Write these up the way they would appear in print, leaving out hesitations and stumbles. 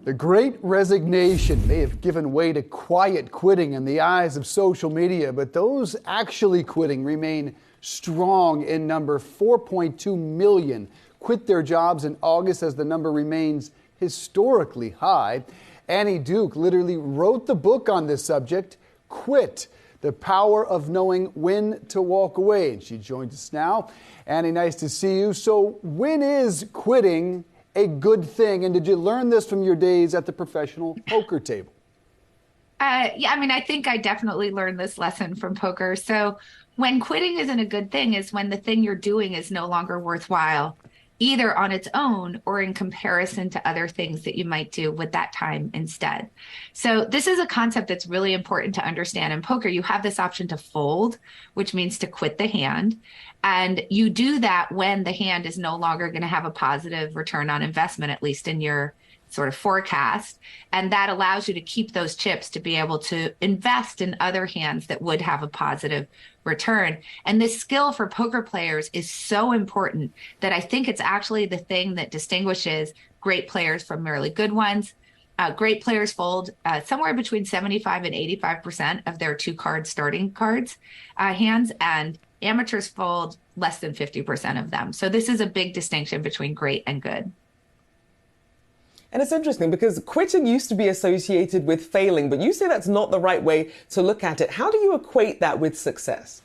The great resignation may have given way to quiet quitting in the eyes of social media, but those actually quitting remain strong in number. 4.2 million quit their jobs in August as the number remains historically high. Annie Duke literally wrote the book on this subject, Quit, The Power of Knowing When to Walk Away. And she joins us now. Annie, nice to see you. So when is quitting a good thing? And did you learn this from your days at the professional poker table? I think I definitely learned this lesson from poker. So when quitting isn't a good thing is when the thing you're doing is no longer worthwhile, either on its own or in comparison to other things that you might do with that time instead. So this is a concept that's really important to understand. In poker, you have this option to fold, which means to quit the hand. And you do that when the hand is no longer going to have a positive return on investment, at least in your sort of forecast. And that allows you to keep those chips to be able to invest in other hands that would have a positive return. And this skill for poker players is so important that I think it's actually the thing that distinguishes great players from merely good ones. Great players fold somewhere between 75 and 85% of their two-card starting cards hands, and amateurs fold less than 50% of them. So this is a big distinction between great and good. And it's interesting because quitting used to be associated with failing, but you say that's not the right way to look at it. How do you equate that with success?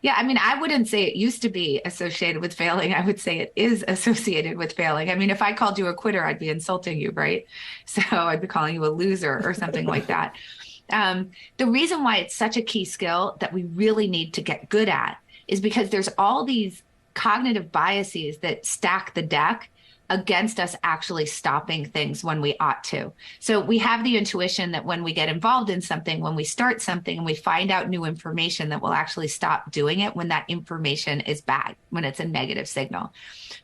Yeah, I wouldn't say it used to be associated with failing. I would say it is associated with failing. If I called you a quitter, I'd be insulting you, right? So I'd be calling you a loser or something like that. The reason why it's such a key skill that we really need to get good at is because there's all these cognitive biases that stack the deck against us actually stopping things when we ought to. So we have the intuition that when we get involved in something, when we start something and we find out new information, that we'll actually stop doing it when that information is bad, when it's a negative signal.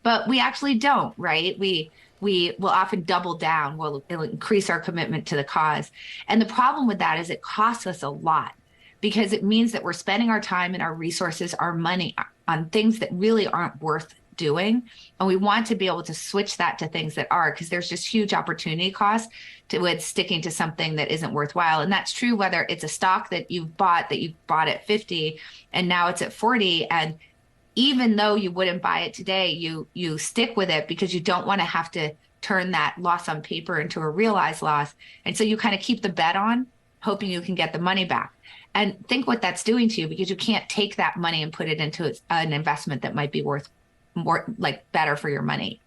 But we actually don't, right? We will often double down, it'll increase our commitment to the cause. And the problem with that is it costs us a lot, because it means that we're spending our time and our resources, our money on things that really aren't worth doing. And we want to be able to switch that to things that are, because there's just huge opportunity cost with sticking to something that isn't worthwhile. And that's true whether it's a stock that you bought at 50 and now it's at 40. And even though you wouldn't buy it today, you stick with it because you don't want to have to turn that loss on paper into a realized loss. And so you kind of keep the bet on, hoping you can get the money back. And think what that's doing to you, because you can't take that money and put it into an investment that might be worth more, like better for your money.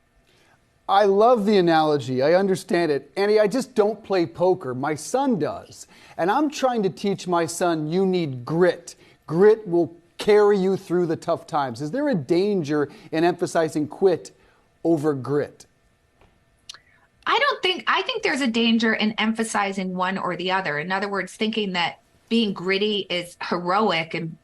I love the analogy. I understand it. Annie, I just don't play poker. My son does. And I'm trying to teach my son you need grit. Grit will carry you through the tough times. Is there a danger in emphasizing quit over grit? I think there's a danger in emphasizing one or the other. In other words, thinking that being gritty is heroic and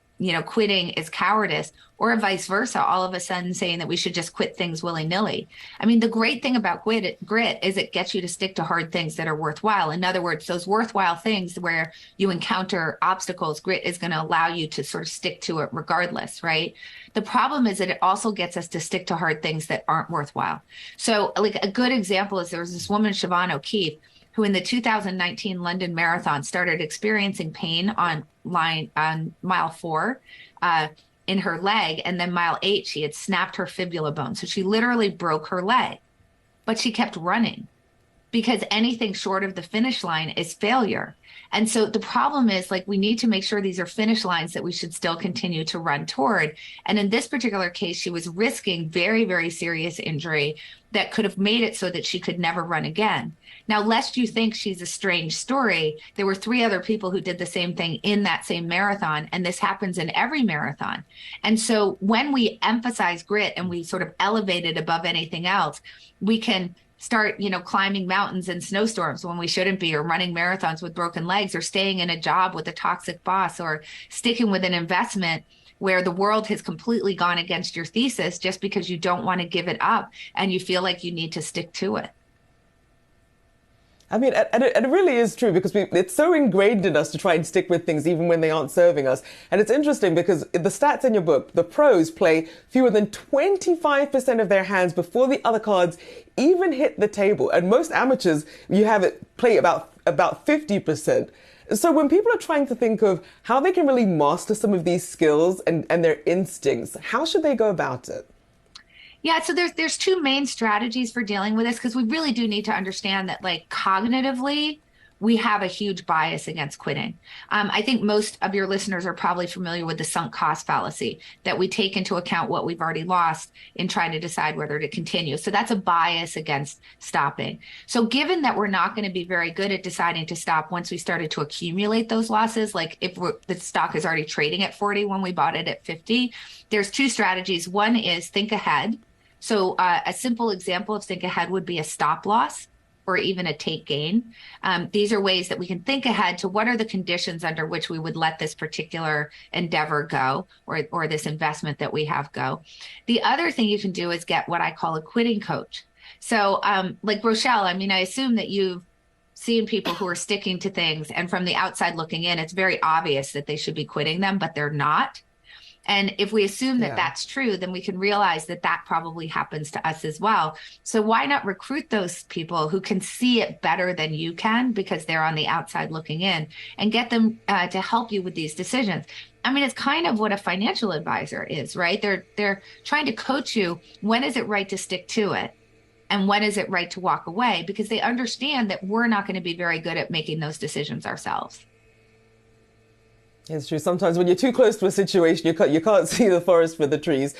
quitting is cowardice, or vice versa, all of a sudden saying that we should just quit things willy-nilly. The great thing about grit is it gets you to stick to hard things that are worthwhile. In other words, those worthwhile things where you encounter obstacles, grit is going to allow you to sort of stick to it regardless, right? The problem is that it also gets us to stick to hard things that aren't worthwhile. So like a good example is there was this woman, Siobhan O'Keefe, who in the 2019 London Marathon started experiencing pain on mile 4 in her leg. And then mile 8, she had snapped her fibula bone. So she literally broke her leg, but she kept running because anything short of the finish line is failure. And so the problem is, like, we need to make sure these are finish lines that we should still continue to run toward. And in this particular case, she was risking very, very serious injury that could have made it so that she could never run again. Now, lest you think she's a strange story, there were 3 other people who did the same thing in that same marathon, and this happens in every marathon. And so when we emphasize grit and we sort of elevate it above anything else, we can start, climbing mountains in snowstorms when we shouldn't be, or running marathons with broken legs, or staying in a job with a toxic boss, or sticking with an investment where the world has completely gone against your thesis just because you don't want to give it up and you feel like you need to stick to it. I mean, and it really is true because it's so ingrained in us to try and stick with things even when they aren't serving us. And it's interesting because the stats in your book, the pros play fewer than 25% of their hands before the other cards even hit the table. And most amateurs, you have it play about 50%. So when people are trying to think of how they can really master some of these skills and their instincts, how should they go about it? Yeah, so there's two main strategies for dealing with this because we really do need to understand that, like, cognitively, we have a huge bias against quitting. I think most of your listeners are probably familiar with the sunk cost fallacy, that we take into account what we've already lost in trying to decide whether to continue. So that's a bias against stopping. So given that we're not going to be very good at deciding to stop once we started to accumulate those losses, like if the stock is already trading at 40 when we bought it at 50, there's two strategies. One is think ahead. So a simple example of think ahead would be a stop loss or even a take gain. These are ways that we can think ahead to what are the conditions under which we would let this particular endeavor go or this investment that we have go. The other thing you can do is get what I call a quitting coach. So like Rochelle, I mean, I assume that you've seen people who are sticking to things, and from the outside looking in, it's very obvious that they should be quitting them, but they're not. And if we assume that that's true, then we can realize that that probably happens to us as well. So why not recruit those people who can see it better than you can because they're on the outside looking in, and get them to help you with these decisions? I mean, it's kind of what a financial advisor is, right? They're trying to coach you. When is it right to stick to it? And when is it right to walk away? Because they understand that we're not going to be very good at making those decisions ourselves. It's true. Sometimes when you're too close to a situation, you can't see the forest for the trees.